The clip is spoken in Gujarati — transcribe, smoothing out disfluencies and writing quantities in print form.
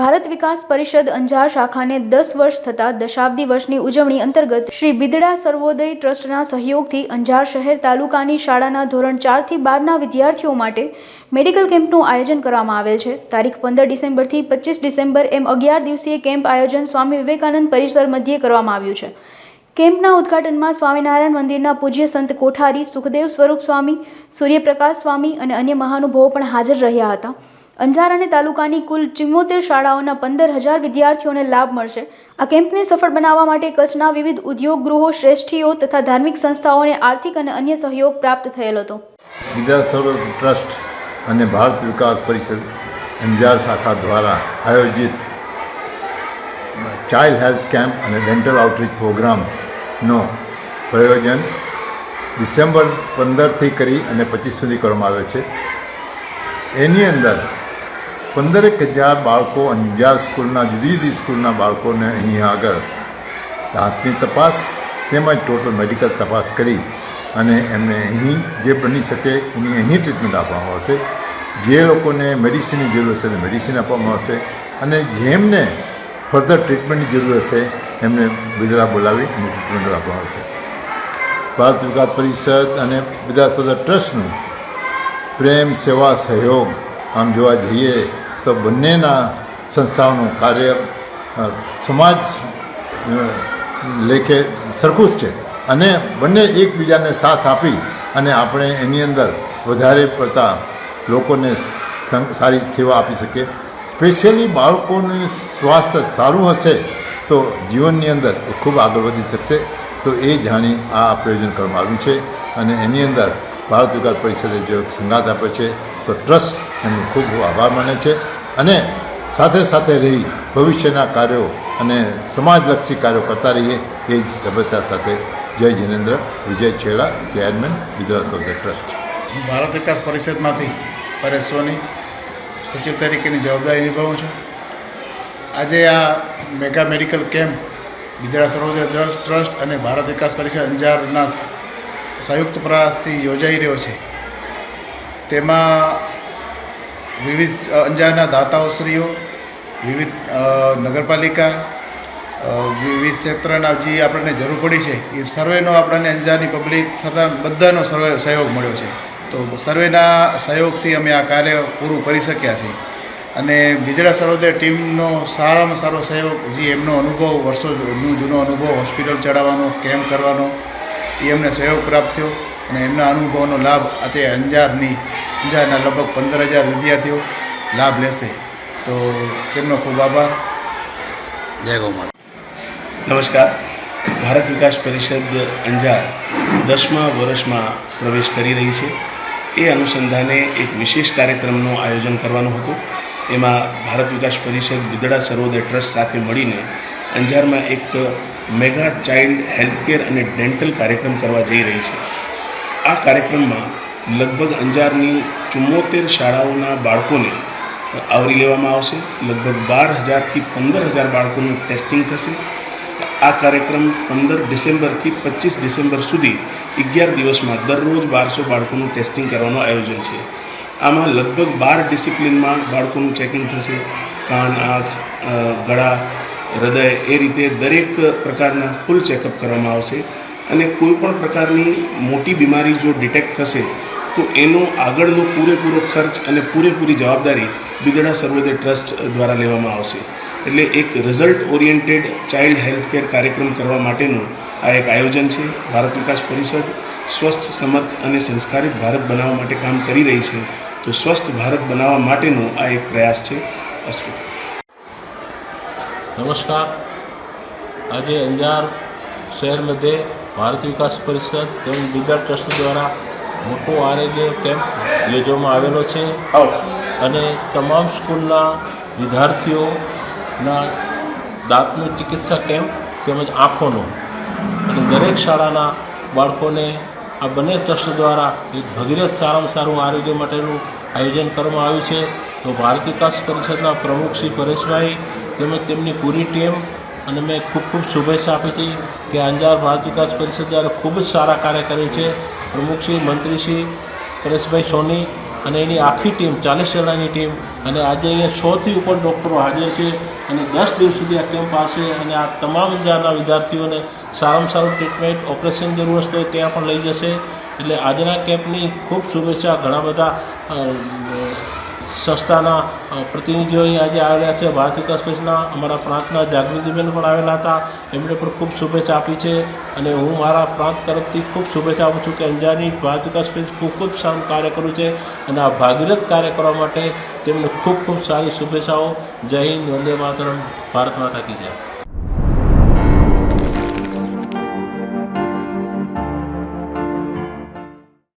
ભારત વિકાસ પરિષદ અંજાર શાખાને 10 વર્ષ થતા દશાબ્દી વર્ષની ઉજવણી અંતર્ગત શ્રી બિદડા સર્વોદય ટ્રસ્ટના સહયોગથી અંજાર શહેર તાલુકાની શાળાના ધોરણ 4 થી 12ના વિદ્યાર્થીઓ માટે મેડિકલ કેમ્પનું આયોજન કરવામાં આવેલ છે। તારીખ 15 ડિસેમ્બરથી 25 ડિસેમ્બર એમ 11 દિવસીય કેમ્પ આયોજન સ્વામી વિવેકાનંદ પરિસર મધ્યે કરવામાં આવ્યું છે। કેમ્પના ઉદ્ઘાટનમાં સ્વામિનારાયણ મંદિરના પૂજ્ય સંત કોઠારી સુખદેવ સ્વરૂપ સ્વામી, સૂર્યપ્રકાશ સ્વામી અને અન્ય મહાનુભાવો પણ હાજર રહ્યા હતા। અંજાર અને તાલુકાની કુલ 74 શાળાઓના 15,000 વિદ્યાર્થીઓને લાભ મળશે। આ કેમ્પને સફળ બનાવવા માટે કચ્છના વિવિધ ઉદ્યોગ ગૃહો, શ્રેષ્ઠીઓ તથા ધાર્મિક સંસ્થાઓને આર્થિક અને અન્ય સહયોગ પ્રાપ્ત થયેલ હતો। બિદડા સર્વોદય ટ્રસ્ટ અને ભારત વિકાસ પરિષદ અંજાર શાખા દ્વારા આયોજિત ચાઇલ્ડ હેલ્થ કેમ્પ અને ડેન્ટલ આઉટરીચ પ્રોગ્રામનો પ્રયોજન ડિસેમ્બર 15થી કરી અને 25 સુધી કરવામાં આવ્યો છે। એની અંદર 15,000 બાળકો અંજાર સ્કૂલના જુદી જુદી સ્કૂલના બાળકોને અહીં આગળ દાંતની તપાસ તેમજ ટોટલ મેડિકલ તપાસ કરી અને એમને અહીં જે બની શકે એની અહીં ટ્રીટમેન્ટ આપવામાં આવશે। જે લોકોને મેડિસિનની જરૂર હશે તો મેડિસિન આપવામાં આવશે અને જેમને ફર્ધર ટ્રીટમેન્ટની જરૂર હશે એમને બિદડા બોલાવી અને ટ્રીટમેન્ટ આપવામાં આવશે। ભારત વિકાસ પરિષદ અને બિદડા સર્વોદય ટ્રસ્ટનું પ્રેમ, સેવા, સહયોગ આમ જોવા જઈએ તો બંનેના સંસ્થાઓનું કાર્ય સમાજ લેખે સરખું જ છે અને બંને એકબીજાને સાથ આપી અને આપણે એની અંદર વધારે પડતા લોકોને સારી સેવા આપી શકીએ। સ્પેશિયલી બાળકોનું સ્વાસ્થ્ય સારું હશે તો જીવનની અંદર એ ખૂબ આગળ વધી શકશે। તો એ જાણી આ પ્રયોજન કરવામાં આવ્યું છે અને એની અંદર ભારત વિકાસ પરિષદે જો સંગાથ આપ્યો છે તો ટ્રસ્ટ એમનો ખૂબ આભાર માને છે અને સાથે સાથે રહી ભવિષ્યના કાર્યો અને સમાજલક્ષી કાર્યો કરતા રહીએ એ જ સભ્યતા સાથે જય જિનેન્દ્ર, વિજય છેડા, ચેરમેન, બિદડા સર્વોદય ટ્રસ્ટ। ભારત વિકાસ પરિષદમાંથી પરેશ સોની સચિવ તરીકેની જવાબદારી નિભાવું છું। આજે આ મેગા મેડિકલ કેમ્પ બિદડા સર્વોદય ટ્રસ્ટ અને ભારત વિકાસ પરિષદ અંજારના સંયુક્ત પ્રયાસથી યોજાઈ રહ્યો છે। તેમાં વિવિધ અંજારના દાતાઓશ્રીઓ, વિવિધ નગરપાલિકા, વિવિધ ક્ષેત્રના જે આપણને જરૂર પડી છે એ સર્વેનો આપણને અંજારની પબ્લિક સાથે બધાનો સહયોગ મળ્યો છે। તો સર્વેના સહયોગથી અમે આ કાર્ય પૂરું કરી શક્યા છીએ અને બિદડા સર્વોદય ટીમનો સારામાં સારો સહયોગ, જે એમનો અનુભવ, વર્ષોનો જૂનો અનુભવ હોસ્પિટલ ચડાવવાનો, કેમ્પ કરવાનો, એ અમને સહયોગ પ્રાપ્ત થયો અને એમના અનુભવનો લાભ આજે અંજારના લગભગ 15,000 વિદ્યાર્થીઓ લાભ લેશે। તો તેમનો ખૂબ આભાર। જય ગૌ માતા। નમસ્કાર। ભારત વિકાસ પરિષદ અંજાર 10મા વર્ષમાં પ્રવેશ કરી રહી છે। એ અનુસંધાને એક વિશેષ કાર્યક્રમનું આયોજન કરવાનું હતું। એમાં ભારત વિકાસ પરિષદ બિદડા સર્વોદય ટ્રસ્ટ સાથે મળીને અંજારમાં એક મેગા ચાઇલ્ડ હેલ્થકેર અને ડેન્ટલ કાર્યક્રમ કરવા જઈ રહી છે। આ કાર્યક્રમમાં લગભગ અંજારની 74 શાળાઓના બાળકોને આવરી લેવામાં આવશે। લગભગ 12,000થી 15,000 બાળકોનું ટેસ્ટિંગ થશે। આ કાર્યક્રમ 15 ડિસેમ્બરથી 25 ડિસેમ્બર સુધી 11 દિવસમાં દરરોજ 1200 બાળકોનું ટેસ્ટિંગ કરવાનું આયોજન છે। આમાં લગભગ 12 ડિસિપ્લિનમાં બાળકોનું ચેકિંગ થશે। કાન, આંખ, ગળા, હૃદય, એ રીતે દરેક પ્રકારના ફૂલ ચેકઅપ કરવામાં આવશે અને કોઈ પણ પ્રકારની મોટી બીમારી જો ડિટેક્ટ થશે તો એનો આગળનો પૂરેપૂરો ખર્ચ અને પૂરેપૂરી જવાબદારી બિદડા સર્વોદય ટ્રસ્ટ દ્વારા લેવામાં આવશે। એટલે એક રિઝલ્ટ ઓરિએન્ટેડ ચાઇલ્ડ હેલ્થકેર કાર્યક્રમ કરવા માટેનું આ એક આયોજન છે। ભારત વિકાસ પરિષદ સ્વસ્થ, સમર્થ અને સંસ્કારિત ભારત બનાવવા માટે કામ કરી રહી છે। તો સ્વસ્થ ભારત બનાવવા માટેનો આ એક પ્રયાસ છે। અસ્તુ। नमस्कार। આજે અંજાર શહેર મધ્યે ભારત વિકાસ પરિષદ તેમજ બિદડા ટ્રસ્ટ દ્વારા મોટો આરોગ્ય કેમ્પ યોજવામાં આવેલો છે અને તમામ સ્કૂલના વિદ્યાર્થીઓના દાંતનું ચિકિત્સા કેમ્પ તેમજ આંખોનો અને દરેક શાળાના બાળકોને આ બંને ટ્રસ્ટ દ્વારા એક ભગીરથ સારામાં સારું આરોગ્ય માટેનું આયોજન કરવામાં આવ્યું છે। તો ભારત વિકાસ પરિષદના પ્રમુખ શ્રી પરેશભાઈ તેમજ તેમની પૂરી ટીમ અને મેં ખૂબ ખૂબ શુભેચ્છા આપી હતી કે અંજાર ભારત વિકાસ પરિષદ દ્વારા ખૂબ જ સારા કાર્ય કર્યું છે। પ્રમુખશ્રી, મંત્રીશ્રી પરેશભાઈ સોની અને એની આખી ટીમ 40 જણાની ટીમ, અને આજે અહીંયા 100થી ઉપર ડૉક્ટરો હાજર છે અને 10 દિવસ સુધી આ કેમ્પ આવશે અને આ તમામ અંજારના વિદ્યાર્થીઓને સારામાં સારું ટ્રીટમેન્ટ, ઓપરેશન જરૂર હશે તો ત્યાં પણ લઈ જશે. એટલે આજના કેમ્પની ખૂબ શુભેચ્છા. ઘણા બધા સંસ્થાના પ્રતિનિધિઓ અહીં આજે આવેલા છે. ભારત વિકાસ પરિષદના અમારા પ્રાંતના જાગૃતિબેન પણ આવેલા હતા, એમણે પણ ખૂબ શુભેચ્છા આપી છે. અને હું મારા પ્રાંત તરફથી ખૂબ શુભેચ્છા આપું છું કે અંજારની ભારત વિકાસ પરિષદ ખૂબ સારું કાર્ય કર્યું છે અને આ ભાગીરથ કાર્ય કરવા માટે તેમને ખૂબ સારી શુભેચ્છાઓ. જય હિન્દ, વંદે માતરમ, ભારત માતા કી જય.